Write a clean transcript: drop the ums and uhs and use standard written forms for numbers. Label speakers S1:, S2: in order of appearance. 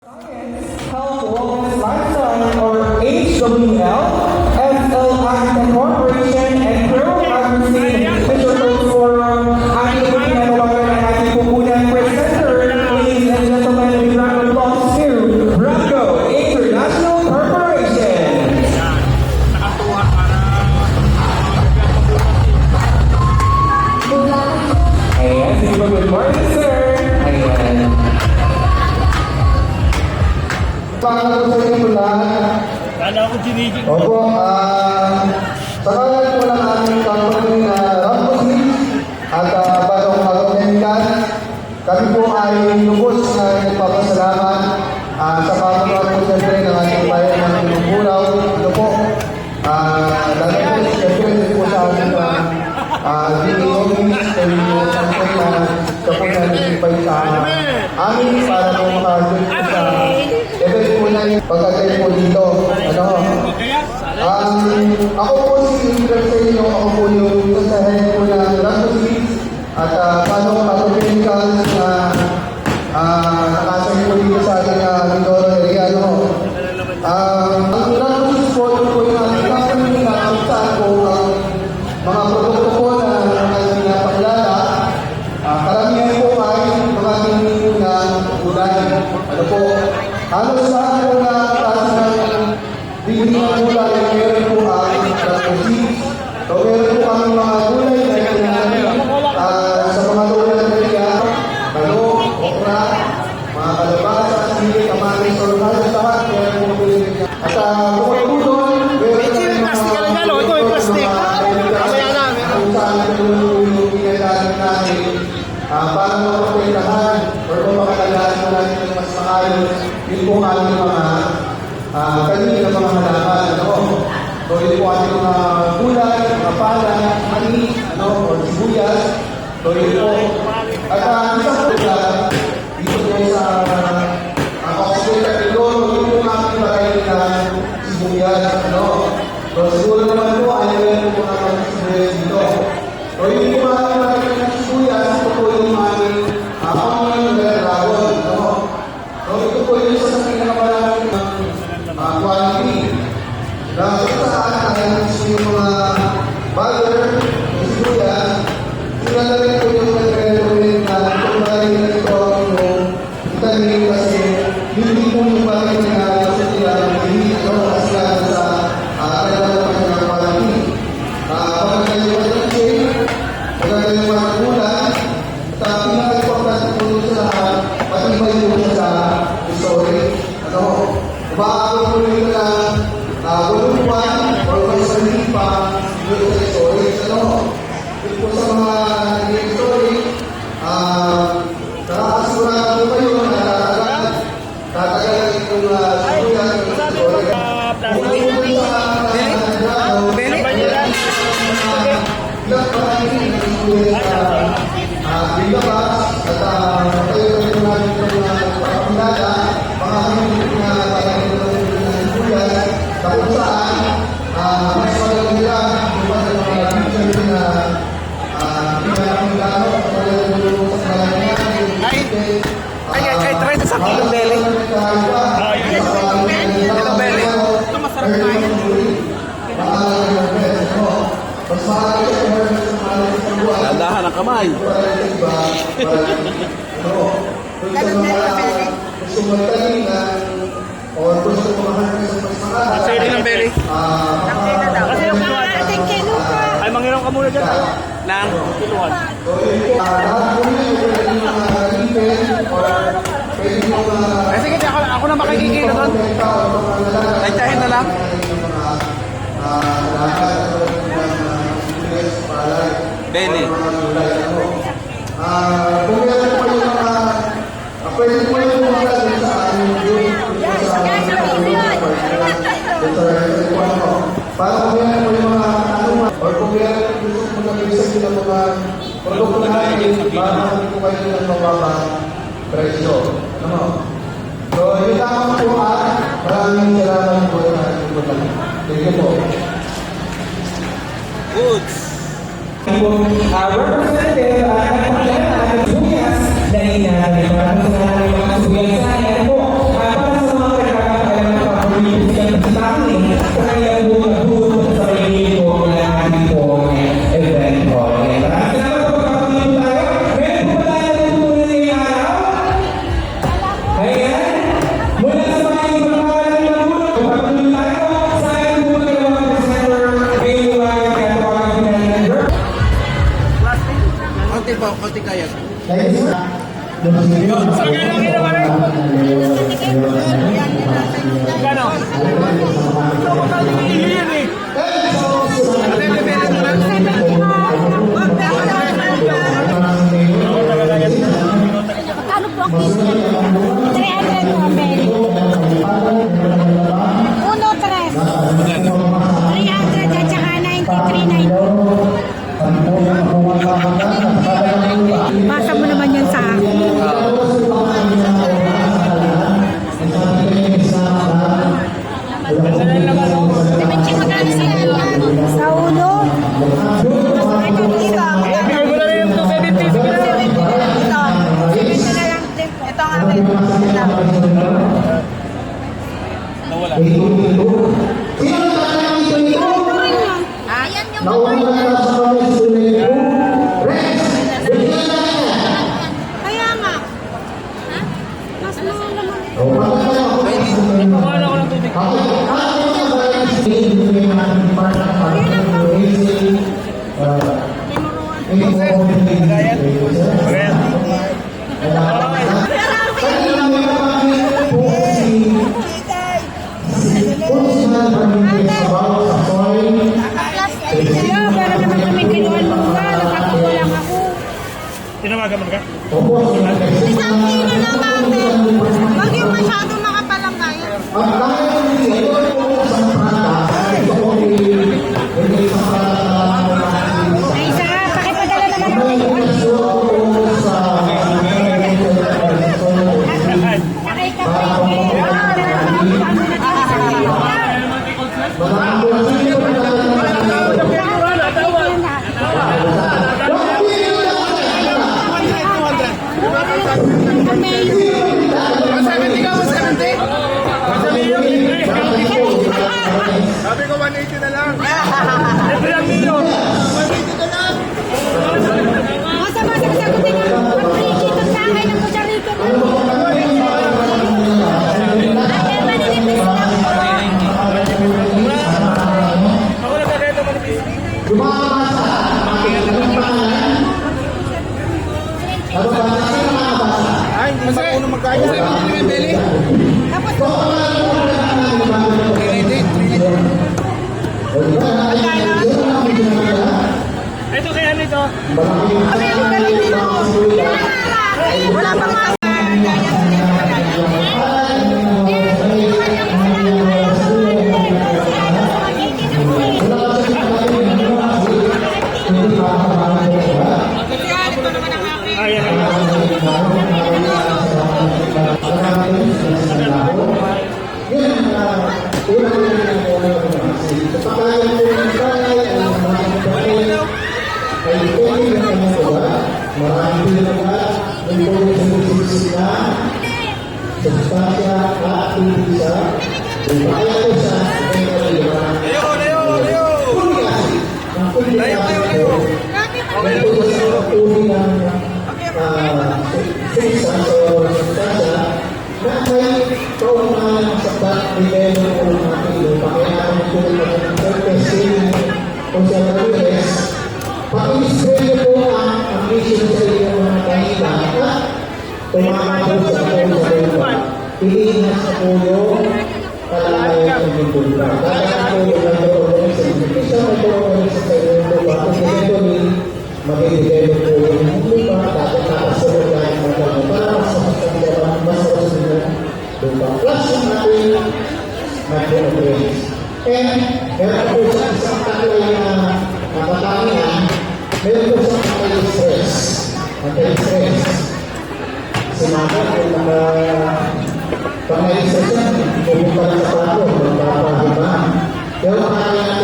S1: Health, Wellness, Lifestyle, or HWL, FL Architect Corporation, and Pearl Advocacy Digital Forum, ating pinanawagan ng ating pupunang presenter, ladies and gentlemen, a round of applause to Bracco International Corporation. Ayan, sige po, good morning, sir. Ayan.
S2: Pangalan ko sa inyo lahat.
S3: Kala ko ginigil.
S2: Opo, sa kalan po ng aming company na Rambosi at Balong Agamentan, kami po ay lubos na nagpapasalamat sa pamanuan po siyempre ng ating bayan ng Pinupulaw. Ito po, lalo po siyempre po sa aming DOMs, kaya po siyempre na ito po na nagpipay sa amin para po makasun po sa event po na yung pagkatay po dito. Ako po si Ingrid sa inyo, ako po yung kasahin po ng Rambosi at paano Agamentan na nakasahin po dito sa ating Mindoro area. Ang Rambosi po yung aming company na kung saan po ang mga produkto po na ating napakilala. Karamihan po ay mga tingin na ulan. Halos saan po na klase ng bibili ng gulay ay meron po ay Rambosi. So meron po kami mga gulay na sa mga gulay na area, balong, okra, mga kalabasa, sili, kamatis, or halos lahat, meron po gulay na. At bukod po doon, meron po mga kung saan po yung pinagdaan natin para maprotektahan or mapakalagaan mo natin ng mas maayos yun po aming mga kanina mga halaman. So yun po ating mga gulay, mga pala, mani, or sibuyas. So yun po. At isang po dito po sa Oxford at Mindoro, yun po aming variety na sibuyas. So siguro naman po ay meron po naman sibuyas dito. So yun po aming variety na sibuyas, ito po yung aming pangulong na dragon. So ito po yung isa sa pinakamaraming quality. Dahil sa saan ay yung mga butter, yung sibuyas, sila na rin po yung nag-recommend na itong variety na ito yung itanin kasi hindi po yung variety na sa sila hindi ito kasi sa kailangan pa ng quality. Maganda yung water chain, maganda yung mga gulan, at pinaka-importante po sa matibay po sa story. Umaabot po nyo na walong buwan or sa lipa dito sa story. Dito po sa mga naging story, nakakasura po kayo na tatagal itong sibuyas ng story. Ilang parangin ng sibuyas bilabas at tayo rin namin itong pagpapilala mga hamilin na parangin ng sibuyas na kung saan mas magaganda yung mga picture na pinapilala at magaganda sa parangin
S1: Ay, try to sa kilong belly. Kilong belly. Ito masarap kain.
S2: Mas mahal
S3: Landahan ang kamay.
S2: gusto magtalinan o gusto kumahan sa mas mahal.
S3: Sa'yo din ang belly.
S4: Kasi yung ating kinuha.
S3: Ay, manghiram ka muna dyan. Nang kiluhan.
S1: Ay, sige, ako na makikikilo doon. Taitahin na lang. Belly.
S2: Kung meron po yung mga pwede po yung mga sa ating para kung meron po yung mga or kung meron gusto mo nag-research ng mga produkto natin para hindi po kayo ng mababa presyo. So, yun lamang po maraming salamat po na thank you po.
S3: Goods.
S1: Representative at sibuyas na inamin para sa mga sibuyas sa po
S3: Gano? Ito ko tayo hihilihan eh.
S4: Magkano po ang piso? 300 po, Mary. 1-3. 300 at saka 93.90. Basa mo naman yan sa akin. Sa ulo. Ito dito.
S3: Bigay mo na rin yung 270. Sige na.
S4: Ito na lang. Ito ang akin.
S3: Nawala.
S4: Ayan yung kaya nga. Ha? Mas mahal naman.
S3: Pakala ko ng tubig.
S4: Kaya, para naman kami kinuhan mo nga. Nagkakawa lang ako.
S3: Tinawagan mo ka?
S4: Isang kilo na mami. Huwag yung masyado makapalangayan. Ay, isa nga. Pakipadala naman ako ng Sakay ka pa.
S3: Sabi ko 180 na lang. Ito lang yun. 180 na lang.
S4: Masa sagutin mo. Mag-free sa akin ng kutsarito mo. Ate, maninipis lang po.
S3: Ako na kaya ito manipis. Ay, hindi pa ako magkaya. Kasi hindi may beli.
S4: Tapos,
S3: Ito kaya nito.
S4: wala pang mga
S3: Ayan.
S2: Piliin sa pulo, kalagayan ng kultura. Kaya ako yung nagkaroon sa nagkaroon sa segundo, bakit ito ni mabibigay ng pulo ng lupa, dapat nakasunod tayo ng mga para sa pagkakaroon mas kasunod lupa. Plus yung ating micronutrients. And meron po sa isang taklay na katangian, meron po sa anti-stress. Anti-stress. Sinabi kung pangayos sa siya, pupunta lang sa pato, magpapahima. Pero makakaya